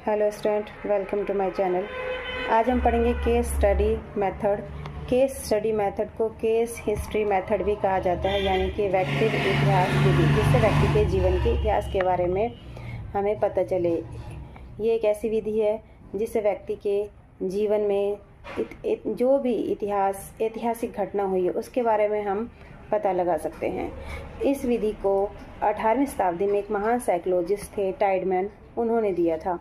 Hello student, welcome to my channel. आज हम पढ़ेंगे case study method. Case study method को केस हिस्ट्री मेथड भी कहा जाता है, यानी कि व्यक्तिगत इतिहास विधि, जिससे व्यक्ति के जीवन के इतिहास के बारे में हमें पता चले। ये एक ऐसी विधि है जिससे व्यक्ति के जीवन में जो भी ऐतिहासिक घटना हुई है उसके बारे में हम पता लगा सकते हैं। इस विधि को 18वीं शताब्दी में एक महान साइकोलॉजिस्ट थे टाइडमैन, उन्होंने दिया था।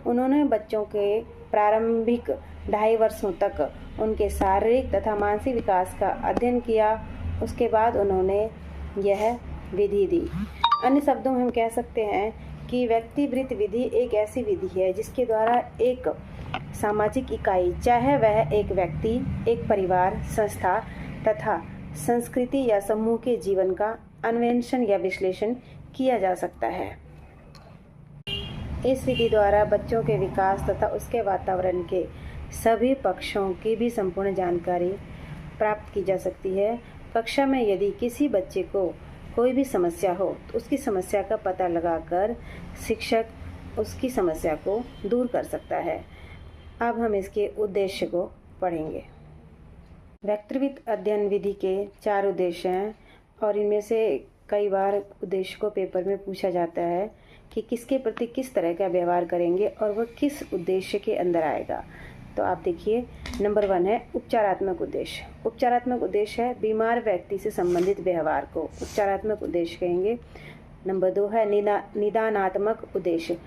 उन्होंने बच्चों के प्रारंभिक 2.5 वर्षों तक उनके शारीरिक तथा मानसिक विकास का अध्ययन किया। उसके बाद उन्होंने यह विधि दी। अन्य शब्दों में हम कह सकते हैं कि व्यक्तिवृत्त विधि एक ऐसी विधि है जिसके द्वारा एक सामाजिक इकाई, चाहे वह एक व्यक्ति, एक परिवार, संस्था तथा संस्कृति या समूह के जीवन का अन्वेषण या विश्लेषण किया जा सकता है। इस विधि द्वारा बच्चों के विकास तथा उसके वातावरण के सभी पक्षों की भी संपूर्ण जानकारी प्राप्त की जा सकती है। कक्षा में यदि किसी बच्चे को कोई भी समस्या हो तो उसकी समस्या का पता लगाकर शिक्षक उसकी समस्या को दूर कर सकता है। अब हम इसके उद्देश्य को पढ़ेंगे। व्यक्तिवृत्त अध्ययन विधि के 4 उद्देश्य हैं और इनमें से कई बार उद्देश्य को पेपर में पूछा जाता है कि किसके प्रति किस तरह का व्यवहार करेंगे और वह किस उद्देश्य के अंदर आएगा। तो आप देखिए, नंबर 1 है उपचारात्मक उद्देश्य। उपचारात्मक उद्देश्य है बीमार व्यक्ति से संबंधित व्यवहार को उपचारात्मक उद्देश्य कहेंगे। नंबर 2 है निदानात्मक उद्देश्य।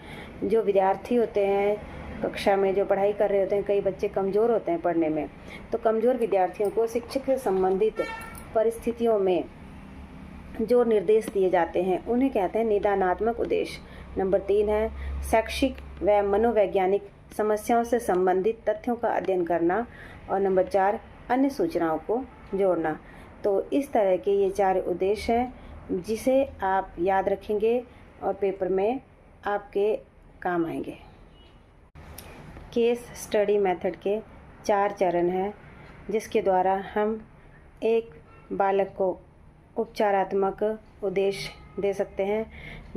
जो विद्यार्थी होते हैं कक्षा में, जो पढ़ाई कर रहे होते हैं, कई बच्चे कमज़ोर होते हैं पढ़ने में, तो कमज़ोर विद्यार्थियों को शिक्षक से संबंधित परिस्थितियों में जो निर्देश दिए जाते हैं उन्हें कहते हैं निदानात्मक उद्देश्य। नंबर 3 है शैक्षिक व मनोवैज्ञानिक समस्याओं से संबंधित तथ्यों का अध्ययन करना। और नंबर 4 अन्य सूचनाओं को जोड़ना। तो इस तरह के ये 4 उद्देश्य हैं जिसे आप याद रखेंगे और पेपर में आपके काम आएंगे। केस स्टडी मेथड के 4 चरण हैं जिसके द्वारा हम एक बालक को उपचारात्मक उद्देश्य दे सकते हैं।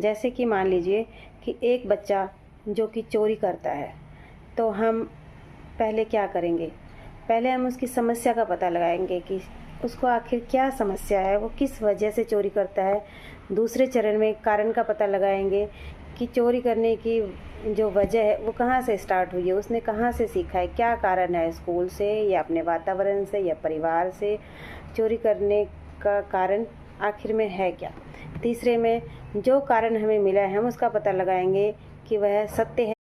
जैसे कि मान लीजिए कि एक बच्चा जो कि चोरी करता है, तो हम पहले क्या करेंगे? पहले हम उसकी समस्या का पता लगाएंगे कि उसको आखिर क्या समस्या है, वो किस वजह से चोरी करता है। दूसरे चरण में कारण का पता लगाएंगे कि चोरी करने की जो वजह है वो कहाँ से स्टार्ट हुई है, उसने कहाँ से सीखा है, क्या कारण है, स्कूल से या अपने वातावरण से या परिवार से। चोरी करने का कारण आखिर में है क्या। तीसरे में जो कारण हमें मिला है हम उसका पता लगाएंगे कि वह सत्य है